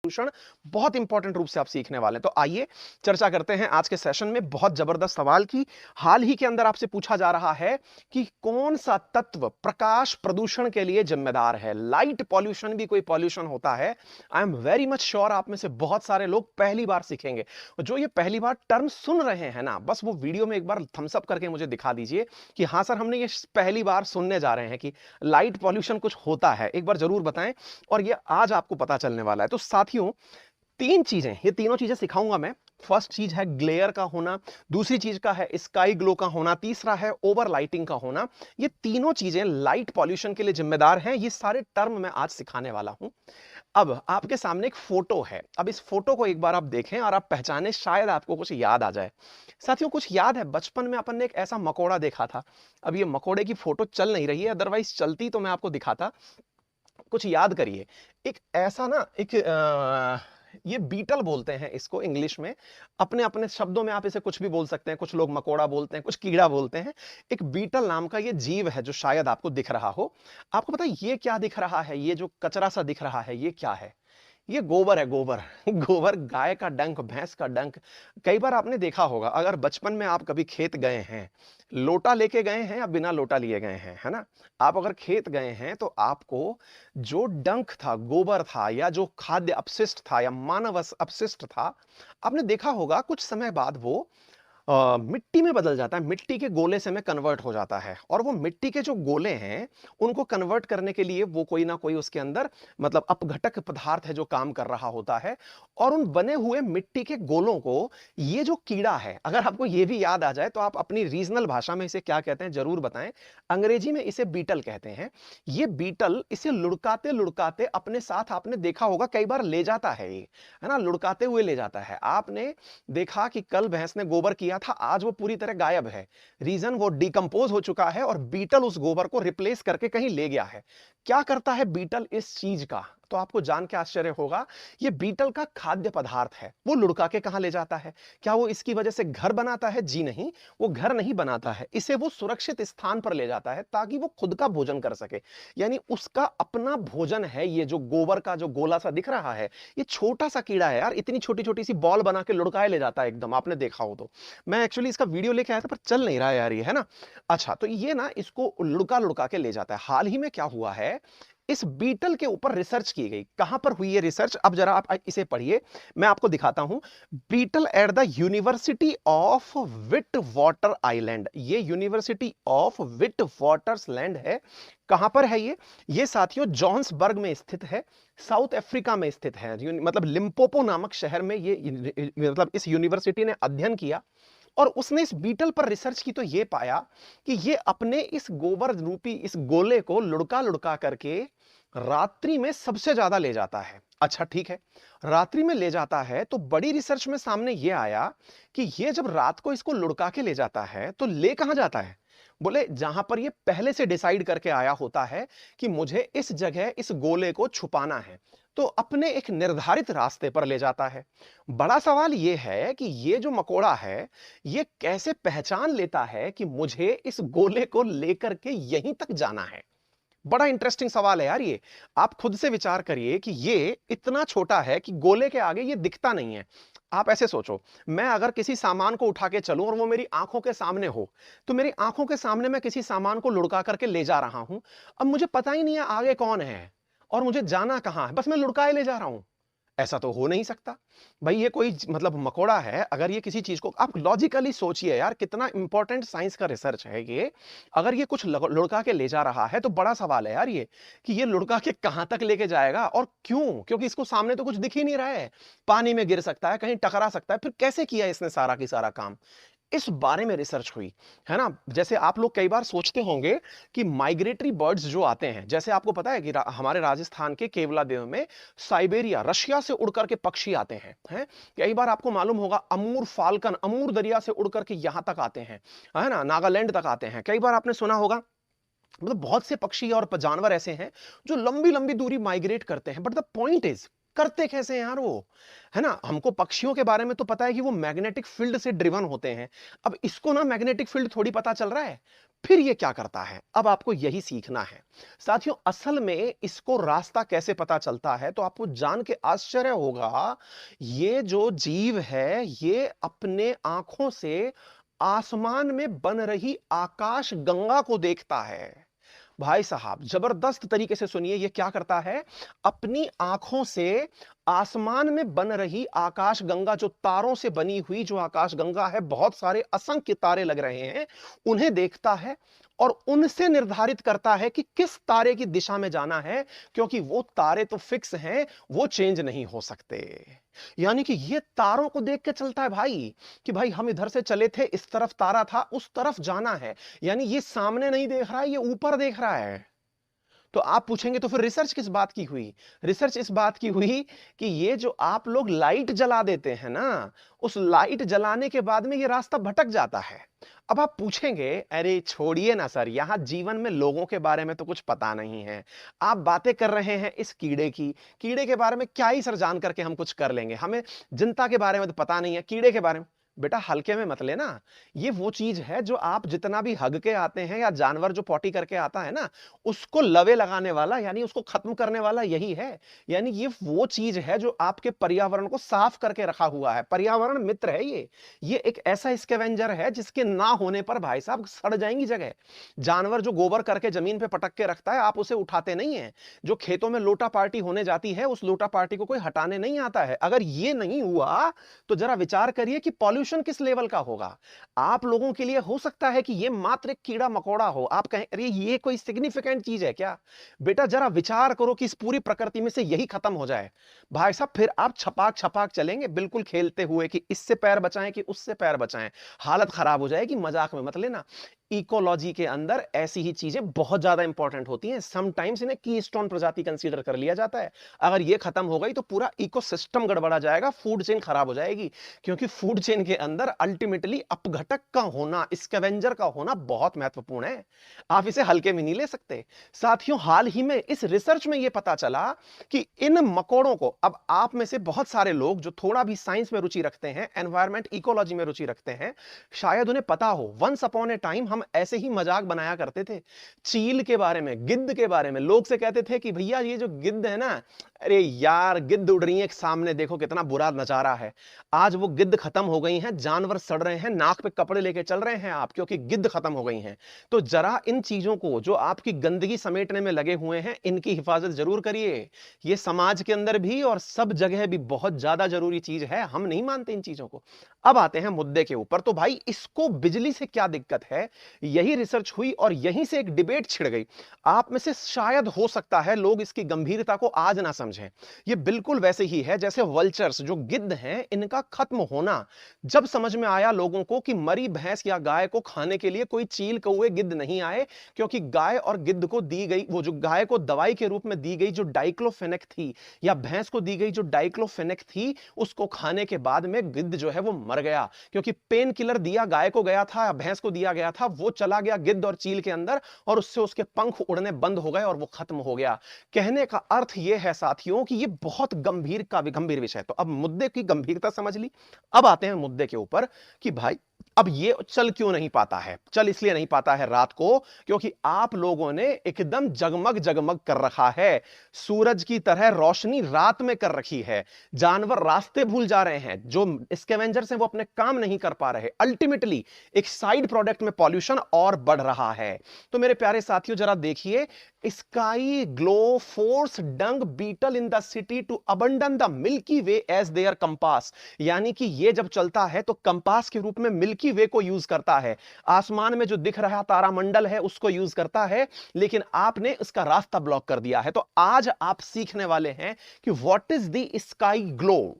प्रदूषण बहुत इंपॉर्टेंट रूप से आप सीखने वाले हैं। तो आइए चर्चा करते हैं आज के सेशन में बहुत जबरदस्त सवाल की। हाल ही के अंदर आपसे पूछा जा रहा है कि कौन सा तत्व प्रकाश प्रदूषण के लिए जिम्मेदार है। लाइट पॉल्यूशन भी कोई पॉल्यूशन होता है। I am very much sure आप में से बहुत सारे लोग पहली बार सीखेंगे। जो ये पहली बार टर्म सुन रहे हैं ना, बस वो वीडियो में एक बार थम्स अप करके मुझे दिखा दीजिए कि हाँ सर, हमने ये पहली बार सुनने जा रहे हैं कि लाइट पॉल्यूशन कुछ होता है। एक बार जरूर बताएं, और ये आज आपको पता चलने वाला है। तो साथियों, तीन चीजें, ये तीनों चीजें सिखाऊंगा मैं। फर्स्ट चीज है ग्लेयर का होना, दूसरी चीज का है स्काई ग्लो का होना, तीसरा है ओवर लाइटिंग का होना। ये तीनों चीजें लाइट पॉल्यूशन के लिए जिम्मेदार हैं। ये सारे टर्म मैं आज सिखाने वाला हूं। अब आपके सामने एक फोटो है। अब इस फोटो को एक बार आप देखें और आप पहचाने, शायद आपको कुछ याद आ जाए। साथियों, कुछ याद है, बचपन में अपन ने एक ऐसा मकोड़ा देखा था। अब ये मकोड़े की फोटो चल नहीं रही है, अदरवाइज चलती तो मैं आपको दिखाता। कुछ याद करिए। एक ऐसा ना, एक ये बीटल बोलते हैं इसको इंग्लिश में। अपने अपने शब्दों में आप इसे कुछ भी बोल सकते हैं। कुछ लोग मकोड़ा बोलते हैं, कुछ कीड़ा बोलते हैं। एक बीटल नाम का ये जीव है जो शायद आपको दिख रहा हो। आपको पता है ये क्या दिख रहा है? ये जो कचरा सा दिख रहा है, ये क्या है? ये गोबर है, गोबर। गोबर, गाय का डंक, भैंस का डंक। कई बार आपने देखा होगा, अगर बचपन में आप कभी खेत गए हैं, लोटा लेके गए हैं या बिना लोटा लिए गए हैं, है ना? आप अगर खेत गए हैं तो आपको जो डंक था, गोबर था, या जो खाद्य अपशिष्ट था या मानव अपशिष्ट था, आपने देखा होगा कुछ समय बाद वो मिट्टी में बदल जाता है। मिट्टी के गोले से में कन्वर्ट हो जाता है। और वो मिट्टी के जो गोले हैं, उनको कन्वर्ट करने के लिए वो कोई ना कोई उसके अंदर मतलब अपघटक पदार्थ है जो काम कर रहा होता है। और उन बने हुए मिट्टी के गोलों को ये जो कीड़ा है, अगर आपको ये भी याद आ जाए तो आप अपनी रीजनल भाषा में इसे क्या कहते हैं जरूर बताएं। अंग्रेजी में इसे बीटल कहते हैं। ये बीटल इसे लुढ़काते लुढ़काते अपने साथ, आपने देखा होगा कई बार ले जाता है ये, है ना? लुढ़काते हुए ले जाता है। आपने देखा कि कल भैंस ने गोबर किया था, आज वो पूरी तरह गायब है। रीजन, वो डिकम्पोज हो चुका है और बीटल उस गोबर को रिप्लेस करके कहीं ले गया है। क्या करता है बीटल इस चीज का? तो आपको जान के आश्चर्य होगा, ये बीटल का खाद्य पदार्थ है। वो लुढ़का के कहां ले जाता है? क्या वो इसकी वजह से घर बनाता है? जी नहीं, वो घर नहीं बनाता है। इसे वो सुरक्षित स्थान पर ले जाता है ताकि वो खुद का भोजन कर सके। यानी उसका अपना भोजन है। ये जो गोबर का जो गोला सा दिख रहा है, ये छोटा सा कीड़ा है यार, इतनी छोटी छोटी सी बॉल बना के लुढ़काए ले जाता है एकदम। आपने देखा हो तो। मैं एक्चुअली इसका वीडियो लेके आया था पर चल नहीं रहा है यार ये, है ना? अच्छा, तो ये ना इसको लुढ़का लुढ़का के ले जाता है। हाल ही में क्या हुआ है, इस बीटल के ऊपर रिसर्च की गई। कहां पर हुई है रिसर्च? अब जरा आप इसे पढ़िए, मैं आपको दिखाता हूं। Beetle at the university of Witwatersrand. ये university of Witwatersrand है। कहां पर है ये साथियों जोहान्सबर्ग में स्थित है, साउथ अफ्रीका में स्थित है। मतलब लिम्पोपो नामक शहर में ये मतलब इस यूनिवर्सिटी ने अध्ययन किया और उसने इस बीटल पर रिसर्च की तो ये पाया कि ये अपने इस गोबर रूपी इस गोले को लुढ़का लुढ़का करके रात्रि में सबसे ज्यादा ले जाता है। अच्छा ठीक है, रात्रि में ले जाता है तो बड़ी रिसर्च में सामने ये आया कि ये जब रात को इसको लुढ़का के ले जाता है तो ले कहां जाता है? बोले जहां पर ये पहले से डिसाइड करके आया होता है कि मुझे इस जगह इस गोले को छुपाना है, तो अपने एक निर्धारित रास्ते पर ले जाता है। बड़ा सवाल यह है कि ये जो मकोड़ा है, ये कैसे पहचान लेता है कि मुझे इस गोले को लेकर के यहीं तक जाना है? बड़ा इंटरेस्टिंग सवाल है यार ये। आप खुद से विचार करिए कि ये इतना छोटा है कि गोले के आगे ये दिखता नहीं है। आप ऐसे सोचो, मैं अगर किसी सामान को उठा के चलूं और वो मेरी आंखों के सामने हो, तो मेरी आंखों के सामने मैं किसी सामान को लुढ़का करके ले जा रहा हूं। अब मुझे पता ही नहीं है आगे कौन है और मुझे जाना कहां है, बस मैं लुढ़काए ले जा रहा हूं। ऐसा तो हो नहीं सकता भाई। ये कोई मतलब मकोड़ा है, अगर ये किसी चीज को, आप लॉजिकली सोचिए यार, कितना इंपॉर्टेंट साइंस का रिसर्च है ये। अगर ये कुछ लुढ़का के ले जा रहा है तो बड़ा सवाल है यार ये कि ये लुढ़का के कहां तक लेके जाएगा और क्यों? क्योंकि इसको सामने तो कुछ दिख ही नहीं रहा है। पानी में गिर सकता है, कहीं टकरा सकता है, फिर कैसे किया इसने सारा की सारा काम? इस बारे में रिसर्च हुई, है ना? जैसे आप लोग कई बार सोचते होंगे कि माइग्रेटरी बर्ड्स जो आते हैं, जैसे आपको पता है कि हमारे राजस्थान के केवलादेव में साइबेरिया, रशिया से उड़ करके पक्षी आते हैं। कई बार आपको मालूम होगा अमूर फाल्कन अमूर दरिया से उड़ करके यहां तक आते हैं, है ना? नागालैंड तक आते हैं। कई बार आपने सुना होगा, मतलब बहुत से पक्षी और जानवर ऐसे हैं जो लंबी लंबी दूरी माइग्रेट करते हैं। बट द पॉइंट इज, करते कैसे हैं यार वो, है ना? हमको पक्षियों के बारे में तो पता है कि वो मैग्नेटिक फील्ड से ड्रिवन होते हैं। अब इसको ना मैग्नेटिक फील्ड थोड़ी पता चल रहा है, फिर ये क्या करता है, अब आपको यही सीखना है साथियों। असल में इसको रास्ता कैसे पता चलता है, तो आपको जान के आश्चर्य होगा, ये जो जीव है ये अपने आंखों से आसमान में बन रही आकाश गंगा को देखता है। भाई साहब जबरदस्त तरीके से सुनिए, ये क्या करता है, अपनी आंखों से आसमान में बन रही आकाश गंगा, जो तारों से बनी हुई जो आकाश गंगा है, बहुत सारे असंख्य तारे लग रहे हैं, उन्हें देखता है और उनसे निर्धारित करता है कि किस तारे की दिशा में जाना है, क्योंकि वो तारे तो फिक्स हैं, वो चेंज नहीं हो सकते। यानी कि ये तारों को देख के चलता है भाई, कि भाई हम इधर से चले थे, इस तरफ तारा था, उस तरफ जाना है। यानी ये सामने नहीं देख रहा है, ये ऊपर देख रहा है। तो आप पूछेंगे तो फिर रिसर्च किस बात की हुई? रिसर्च इस बात की हुई कि ये जो आप लोग लाइट जला देते हैं ना, उस लाइट जलाने के बाद में ये रास्ता भटक जाता है। अब आप पूछेंगे, अरे छोड़िए ना सर, यहां जीवन में लोगों के बारे में तो कुछ पता नहीं है, आप बातें कर रहे हैं इस कीड़े की, कीड़े के बारे में क्या ही सर जान करके हम कुछ कर लेंगे, हमें जनता के बारे में तो पता नहीं है, कीड़े के बारे में। बेटा हल्के में मत लेना, ये वो चीज है जो आप जितना भी हग के आते हैं, या जानवर जो पॉटी करके आता है ना, उसको लवे लगाने वाला, यानी उसको खत्म करने वाला यही है। यानी ये वो चीज है जो आपके पर्यावरण को साफ करके रखा हुआ है, पर्यावरण मित्र है ये एक ऐसा स्कैवेंजर है जिसके ना होने पर भाई साहब सड़ जाएंगी जगह। जानवर जो गोबर करके जमीन पे पटक के रखता है, आप उसे उठाते नहीं है। जो खेतों में लोटा पार्टी होने जाती है, उस लोटा पार्टी को कोई हटाने नहीं आता है। अगर ये नहीं हुआ तो जरा विचार करिए कि पॉल्यूशन किस लेवल का होगा। आप लोगों के लिए हो सकता है कि ये मात्र एक कीड़ा मकोड़ा हो, आप कहें अरे ये कोई सिग्निफिकेंट चीज है क्या? बेटा जरा विचार करो कि इस पूरी प्रकृति में से यही खत्म हो जाए, भाई साहब फिर आप छपाक छपाक चलेंगे बिल्कुल खेलते हुए कि इससे पैर बचाएं कि उससे पैर बचाएं, हालत खराब हो जाएगी, मजाक में मत लेना। इकोलॉजी के अंदर ऐसी ही चीजें बहुत ज्यादा इंपॉर्टेंट होती हैं, समटाइम्स इन्हें कीस्टोन प्रजाति कंसीडर कर लिया जाता है। अगर ये खत्म हो गई तो पूरा इकोसिस्टम गड़बड़ा जाएगा, फूड चेन खराब हो जाएगी, क्योंकि फूड चेन के अंदर अल्टीमेटली अपघटक का होना, स्कैवेंजर का होना बहुत महत्वपूर्ण है, आप इसे हल्के में नहीं ले सकते। साथियों हाल ही में इस रिसर्च में यह पता चला कि इन मकोड़ों को, अब आप में से बहुत सारे लोग जो थोड़ा भी साइंस में रुचि रखते हैं, एनवायरमेंट इकोलॉजी में रुचि रखते हैं, शायद उन्हें पता हो, वंस अपॉन ए टाइम हम ऐसे ही मजाक बनाया करते थे चील के बारे में, गिद्ध के बारे में। लोग से कहते थे कि भैया ये जो गिद्ध है ना, अरे यार गिद्ध उड़ रही है सामने, देखो कितना बुरा नजारा है। आज वो गिद्ध खत्म हो गई हैं, जानवर सड़ रहे हैं, नाक पे कपड़े लेके चल रहे हैं आप, क्योंकि गिद्ध खत्म हो गई हैं। तो जरा इन चीजों को जो आपकी गंदगी समेटने में लगे हुए हैं, इनकी हिफाजत जरूर करिए। ये समाज के अंदर भी और सब जगह भी बहुत ज्यादा जरूरी चीज है, हम नहीं मानते इन चीजों को। अब आते हैं मुद्दे के ऊपर। तो भाई इसको बिजली से क्या दिक्कत है, यही रिसर्च हुई और यहीं से एक डिबेट छिड़ गई। आप में से शायद हो सकता है लोग इसकी गंभीरता को आज ना समझें। ये बिल्कुल वैसे ही है जैसे वल्चर्स जो गिद्ध हैं, इनका खत्म होना जब समझ में आया लोगों को कि मरी भैंस या गाय को खाने के लिए कोई चील कौए गिद्ध नहीं आए, क्योंकि गाय और गिद्ध को दी गई, वो जो गाय को दवाई के रूप में दी गई जो डाइक्लोफेनेक थी, या भैंस को दी गई जो डाइक्लोफेनेक थी, उसको खाने के बाद में गिद्ध जो है वो मर गया, क्योंकि पेन किलर दिया गाय को गया था, भैंस को दिया गया था, वो चला गया गिद्ध और चील के अंदर और उससे उसके पंख उड़ने बंद हो गए और वो खत्म हो गया। कहने का अर्थ यह है साथियों कि ये बहुत गंभीर विषय है। तो अब मुद्दे की गंभीरता समझ ली, अब आते हैं मुद्दे के ऊपर कि भाई अब ये चल क्यों नहीं पाता है। चल इसलिए नहीं पाता है रात को, क्योंकि आप लोगों ने एकदम जगमग जगमग कर रखा है, सूरज की तरह रोशनी रात में कर रखी है, जानवर रास्ते भूल जा रहे हैं, जो स्कैवेंजर्स हैं वो अपने काम नहीं कर पा रहे, अल्टीमेटली एक साइड प्रोडक्ट में पॉल्यूशन और बढ़ रहा है। तो मेरे प्यारे साथियों जरा देखिए, sky glow force dung beetle in the city to abandon the Milky Way as their compass. यानी कि ये जब चलता है तो कंपास के रूप में मिल्की वे को यूज करता है, आसमान में जो दिख रहा तारामंडल है उसको यूज करता है, लेकिन आपने इसका रास्ता ब्लॉक कर दिया है। तो आज आप सीखने वाले हैं कि what is the sky glow.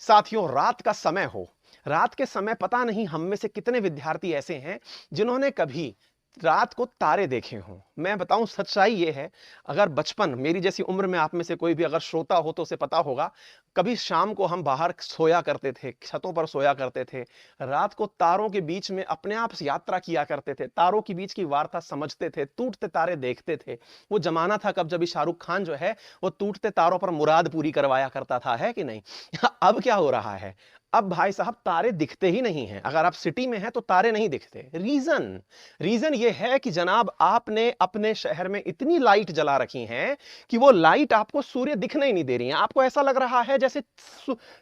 साथियों रात का समय हो, रात के समय पता नहीं हम में से कितने विद्यार्थी ऐसे हैं जिन्होंने कभी रात को तारे देखे हों। मैं बताऊं सच्चाई ये है, अगर बचपन मेरी जैसी उम्र में आप में से कोई भी अगर श्रोता हो तो उसे पता होगा, कभी शाम को हम बाहर सोया करते थे, छतों पर सोया करते थे, रात को तारों के बीच में अपने आप यात्रा किया करते थे, तारों के बीच की वार्ता समझते थे, टूटते तारे देखते थे। वो जमाना था कब जब शाहरुख खान जो है वो टूटते तारों पर मुराद पूरी करवाया करता था, है कि नहीं? अब क्या हो रहा है, अब भाई साहब तारे दिखते ही नहीं हैं। अगर आप सिटी में हैं तो तारे नहीं दिखते। रीजन ये है कि जनाब आपने अपने शहर में इतनी लाइट जला रखी हैं कि वो लाइट आपको सूर्य दिखने ही नहीं दे रही है। आपको ऐसा लग रहा है जैसे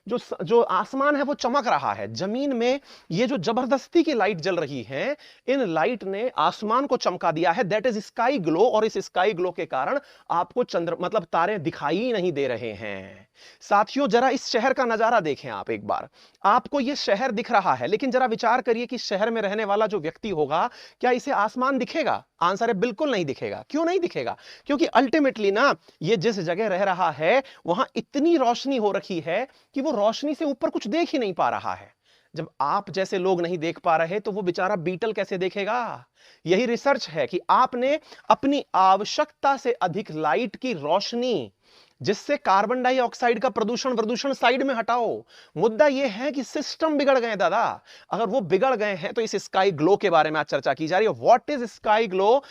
जो जो आसमान है वो चमक रहा है। जमीन में ये जो जबरदस्ती की लाइट जल रही है, इन लाइट ने आसमान को चमका दिया है। That is sky glow. और इस स्काई ग्लो के कारण आपको चंद्र मतलब तारे दिखाई ही नहीं दे रहे हैं। साथियों जरा इस शहर का नजारा देखें आप एक बार। आपको यह शहर दिख रहा है, लेकिन जरा विचार करिए कि शहर में रहने वाला जो व्यक्ति होगा, क्या इसे आसमान दिखेगा? आंसर है बिल्कुल नहीं दिखेगा। क्यों नहीं दिखेगा? क्योंकि अल्टीमेटली ना, ये जिस जगह रह रहा है वहां इतनी रोशनी हो रखी है कि वो रोशनी से ऊपर कुछ देख ही नहीं पा रहा है। जब आप जैसे लोग नहीं देख पा रहे तो वो बेचारा बीटल कैसे देखेगा? यही रिसर्च है कि आपने अपनी आवश्यकता से अधिक लाइट की रोशनी, जिससे कार्बन डाइऑक्साइड का प्रदूषण साइड में हटाओ। मुद्दा यह है कि सिस्टम बिगड़ गए दादा। अगर वो बिगड़ गए हैं तो इस स्काई ग्लो के बारे में आज चर्चा की जा रही है। What is sky glow?